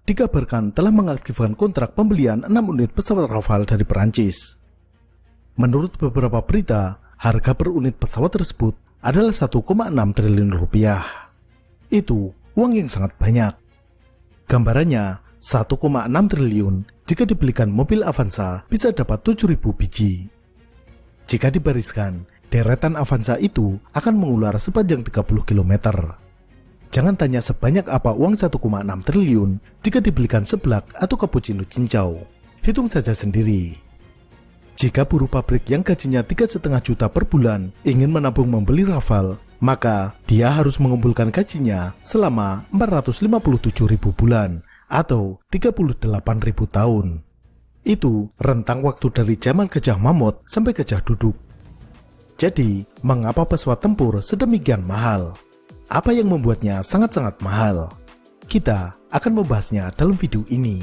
dikabarkan telah mengaktifkan kontrak pembelian 6 unit pesawat Rafale dari Perancis. Menurut beberapa berita, harga per unit pesawat tersebut adalah 1,6 triliun rupiah. Itu uang yang sangat banyak. Gambarannya, 1,6 triliun jika dibelikan mobil Avanza bisa dapat 7.000 biji. Jika dibariskan, deretan Avanza itu akan mengular sepanjang 30 km. Jangan tanya sebanyak apa uang 1,6 triliun jika dibelikan seblak atau cappuccino cincau. Hitung saja sendiri. Jika buruh pabrik yang gajinya 3,5 juta per bulan ingin menabung membeli Rafale, maka dia harus mengumpulkan gajinya selama 457.000 bulan atau 38.000 tahun. Itu rentang waktu dari zaman Gajah Mamut sampai Gajah Duduk. Jadi, mengapa pesawat tempur sedemikian mahal? Apa yang membuatnya sangat-sangat mahal? Kita akan membahasnya dalam video ini.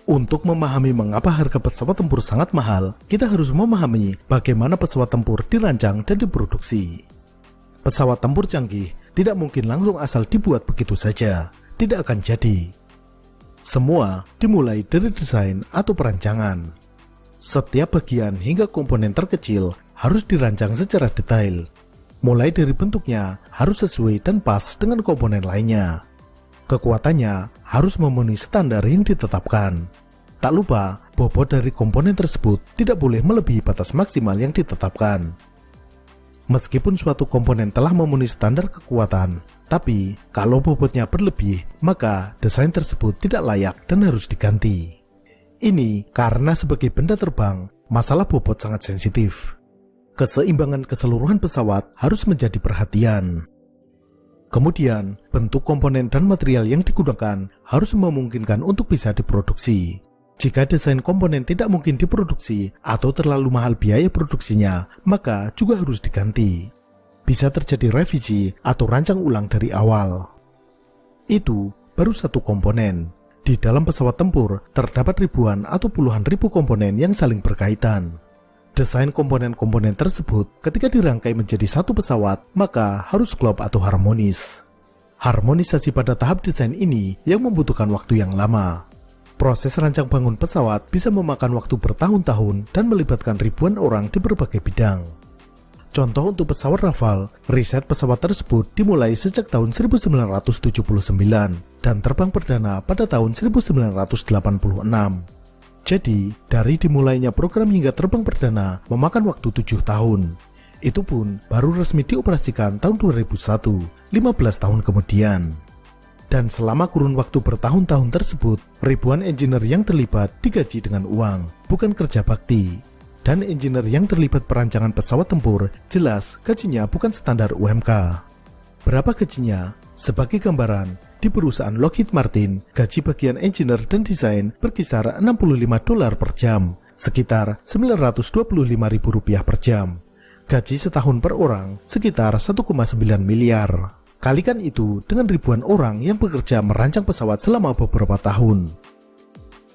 Untuk memahami mengapa harga pesawat tempur sangat mahal, kita harus memahami bagaimana pesawat tempur dirancang dan diproduksi. Pesawat tempur canggih tidak mungkin langsung asal dibuat begitu saja, tidak akan jadi. Semua dimulai dari desain atau perancangan. Setiap bagian hingga komponen terkecil harus dirancang secara detail. Mulai dari bentuknya harus sesuai dan pas dengan komponen lainnya. Kekuatannya harus memenuhi standar yang ditetapkan. Tak lupa, bobot dari komponen tersebut tidak boleh melebihi batas maksimal yang ditetapkan. Meskipun suatu komponen telah memenuhi standar kekuatan, tapi kalau bobotnya berlebih, maka desain tersebut tidak layak dan harus diganti. Ini karena sebagai benda terbang, masalah bobot sangat sensitif. Keseimbangan keseluruhan pesawat harus menjadi perhatian. Kemudian, bentuk komponen dan material yang digunakan harus memungkinkan untuk bisa diproduksi. Jika desain komponen tidak mungkin diproduksi atau terlalu mahal biaya produksinya, maka juga harus diganti. Bisa terjadi revisi atau rancang ulang dari awal. Itu baru satu komponen. Di dalam pesawat tempur, terdapat ribuan atau puluhan ribu komponen yang saling berkaitan. Desain komponen-komponen tersebut ketika dirangkai menjadi satu pesawat, maka harus klop atau harmonis. Harmonisasi pada tahap desain ini yang membutuhkan waktu yang lama. Proses rancang bangun pesawat bisa memakan waktu bertahun-tahun dan melibatkan ribuan orang di berbagai bidang. Contoh untuk pesawat Rafale, riset pesawat tersebut dimulai sejak tahun 1979 dan terbang perdana pada tahun 1986. Jadi, dari dimulainya program hingga terbang perdana memakan waktu 7 tahun. Itu pun baru resmi dioperasikan tahun 2001, 15 tahun kemudian. Dan selama kurun waktu bertahun-tahun tersebut, ribuan engineer yang terlibat digaji dengan uang, bukan kerja bakti. Dan engineer yang terlibat perancangan pesawat tempur, jelas gajinya bukan standar UMK. Berapa gajinya? Sebagai gambaran, di perusahaan Lockheed Martin, gaji bagian engineer dan desain berkisar $65 per jam, sekitar Rp925.000 per jam. Gaji setahun per orang sekitar 1,9 miliar. Kalikan itu dengan ribuan orang yang bekerja merancang pesawat selama beberapa tahun.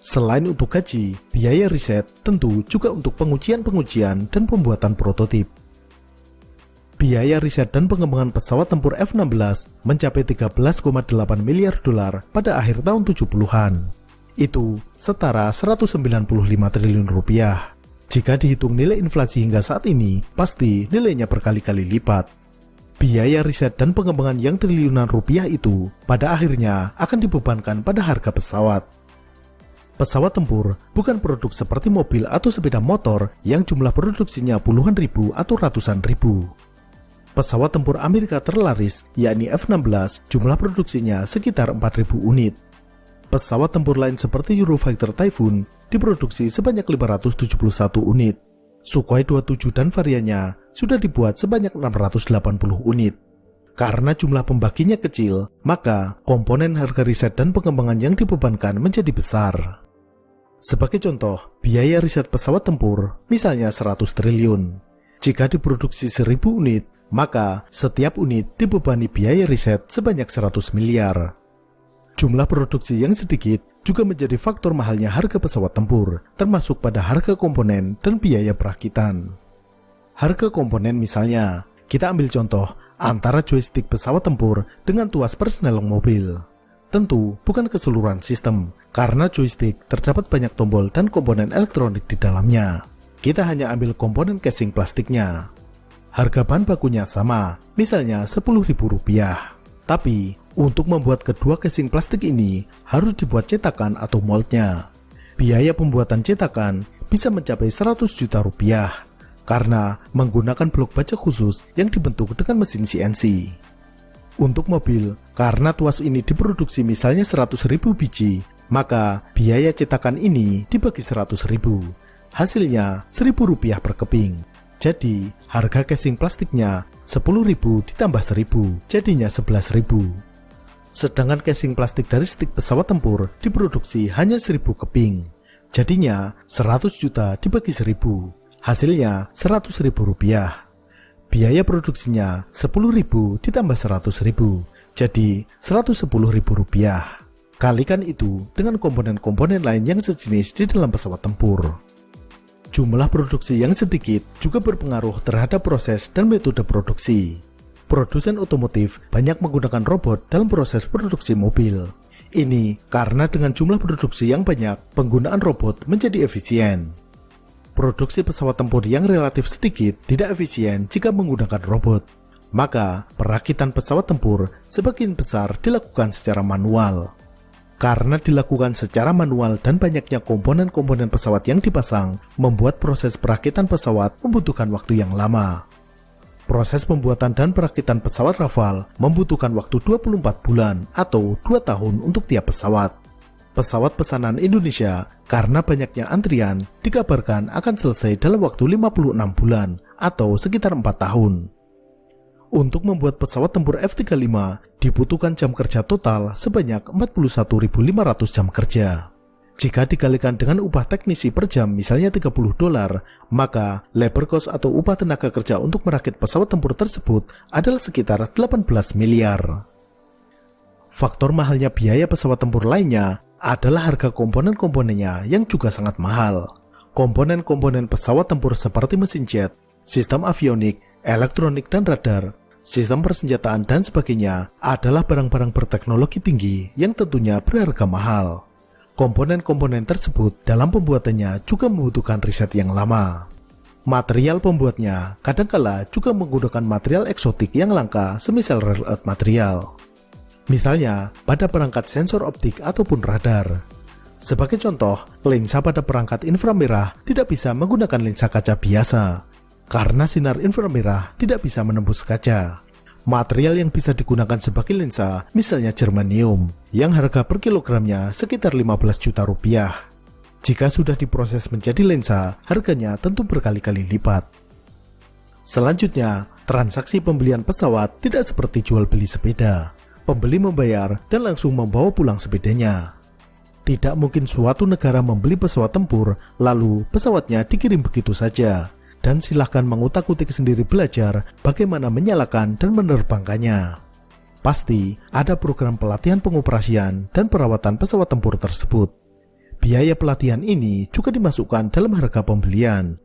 Selain untuk gaji, biaya riset tentu juga untuk pengujian-pengujian dan pembuatan prototip. Biaya riset dan pengembangan pesawat tempur F-16 mencapai $13,8 miliar pada akhir tahun 70-an. Itu setara 195 triliun rupiah. Jika dihitung nilai inflasi hingga saat ini, pasti nilainya berkali-kali lipat. Biaya riset dan pengembangan yang triliunan rupiah itu pada akhirnya akan dibebankan pada harga pesawat. Pesawat tempur bukan produk seperti mobil atau sepeda motor yang jumlah produksinya puluhan ribu atau ratusan ribu. Pesawat tempur Amerika terlaris, yakni F-16, jumlah produksinya sekitar 4.000 unit. Pesawat tempur lain seperti Eurofighter Typhoon diproduksi sebanyak 571 unit. Sukhoi 27 dan variannya sudah dibuat sebanyak 680 unit. Karena jumlah pembaginya kecil, maka komponen harga riset dan pengembangan yang dibebankan menjadi besar. Sebagai contoh, biaya riset pesawat tempur misalnya 100 triliun. Jika diproduksi 1000 unit, maka setiap unit dibebani biaya riset sebanyak 100 miliar. Jumlah produksi yang sedikit juga menjadi faktor mahalnya harga pesawat tempur, termasuk pada harga komponen dan biaya perakitan. Harga komponen misalnya, kita ambil contoh antara joystick pesawat tempur dengan tuas persneleng mobil. Tentu bukan keseluruhan sistem, karena joystick terdapat banyak tombol dan komponen elektronik di dalamnya. Kita hanya ambil komponen casing plastiknya. Harga bahan bakunya sama, misalnya Rp10.000. Tapi, untuk membuat kedua casing plastik ini harus dibuat cetakan atau moldnya. Biaya pembuatan cetakan bisa mencapai Rp100 juta, karena menggunakan blok baja khusus yang dibentuk dengan mesin CNC. Untuk mobil, karena tuas ini diproduksi misalnya 100.000 biji, maka biaya cetakan ini dibagi 100.000. Hasilnya Rp1.000 per keping. Jadi, harga casing plastiknya 10.000 ditambah 1.000, jadinya 11.000. Sedangkan casing plastik dari stik pesawat tempur diproduksi hanya 1.000 keping. Jadinya 100 juta dibagi 1.000, hasilnya Rp100.000. Biaya produksinya 10.000 ditambah 100.000, jadi Rp110.000. Kalikan itu dengan komponen-komponen lain yang sejenis di dalam pesawat tempur. Jumlah produksi yang sedikit juga berpengaruh terhadap proses dan metode produksi. Produsen otomotif banyak menggunakan robot dalam proses produksi mobil. Ini karena dengan jumlah produksi yang banyak, penggunaan robot menjadi efisien. Produksi pesawat tempur yang relatif sedikit tidak efisien jika menggunakan robot. Maka, perakitan pesawat tempur sebagian besar dilakukan secara manual. Karena dilakukan secara manual dan banyaknya komponen-komponen pesawat yang dipasang, membuat proses perakitan pesawat membutuhkan waktu yang lama. Proses pembuatan dan perakitan pesawat Rafale membutuhkan waktu 24 bulan atau 2 tahun untuk tiap pesawat. Pesawat pesanan Indonesia, karena banyaknya antrian, dikabarkan akan selesai dalam waktu 56 bulan atau sekitar 4 tahun. Untuk membuat pesawat tempur F-35, dibutuhkan jam kerja total sebanyak 41.500 jam kerja. Jika dikalikan dengan upah teknisi per jam misalnya $30, maka labor cost atau upah tenaga kerja untuk merakit pesawat tempur tersebut adalah sekitar 18 miliar. Faktor mahalnya biaya pesawat tempur lainnya adalah harga komponen-komponennya yang juga sangat mahal. Komponen-komponen pesawat tempur seperti mesin jet, sistem avionik, elektronik dan radar, sistem persenjataan dan sebagainya adalah barang-barang berteknologi tinggi yang tentunya berharga mahal. Komponen-komponen tersebut dalam pembuatannya juga membutuhkan riset yang lama. Material pembuatnya kadangkala juga menggunakan material eksotik yang langka semisal rare earth material. Misalnya pada perangkat sensor optik ataupun radar. Sebagai contoh, lensa pada perangkat inframerah tidak bisa menggunakan lensa kaca biasa, karena sinar inframerah tidak bisa menembus kaca. Material yang bisa digunakan sebagai lensa misalnya germanium, yang harga per kilogramnya sekitar 15 juta rupiah. Jika sudah diproses menjadi lensa, harganya tentu berkali-kali lipat. Selanjutnya, transaksi pembelian pesawat tidak seperti jual beli sepeda. Pembeli membayar dan langsung membawa pulang sepedanya. Tidak mungkin suatu negara membeli pesawat tempur, lalu pesawatnya dikirim begitu saja. Dan silahkan mengutak-utik sendiri belajar bagaimana menyalakan dan menerbangkannya. Pasti ada program pelatihan pengoperasian dan perawatan pesawat tempur tersebut. Biaya pelatihan ini juga dimasukkan dalam harga pembelian.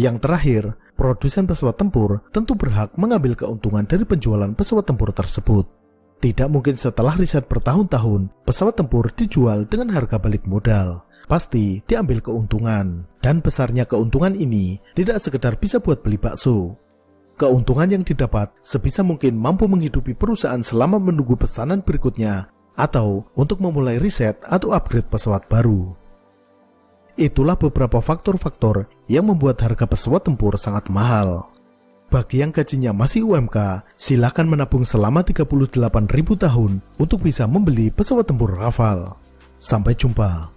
Yang terakhir, produsen pesawat tempur tentu berhak mengambil keuntungan dari penjualan pesawat tempur tersebut. Tidak mungkin setelah riset bertahun-tahun, pesawat tempur dijual dengan harga balik modal. Pasti diambil keuntungan. Dan besarnya keuntungan ini tidak sekedar bisa buat beli bakso. Keuntungan yang didapat sebisa mungkin mampu menghidupi perusahaan selama menunggu pesanan berikutnya atau untuk memulai riset atau upgrade pesawat baru. Itulah beberapa faktor-faktor yang membuat harga pesawat tempur sangat mahal. Bagi yang gajinya masih UMK, silakan menabung selama 38.000 tahun untuk bisa membeli pesawat tempur Rafale. Sampai jumpa.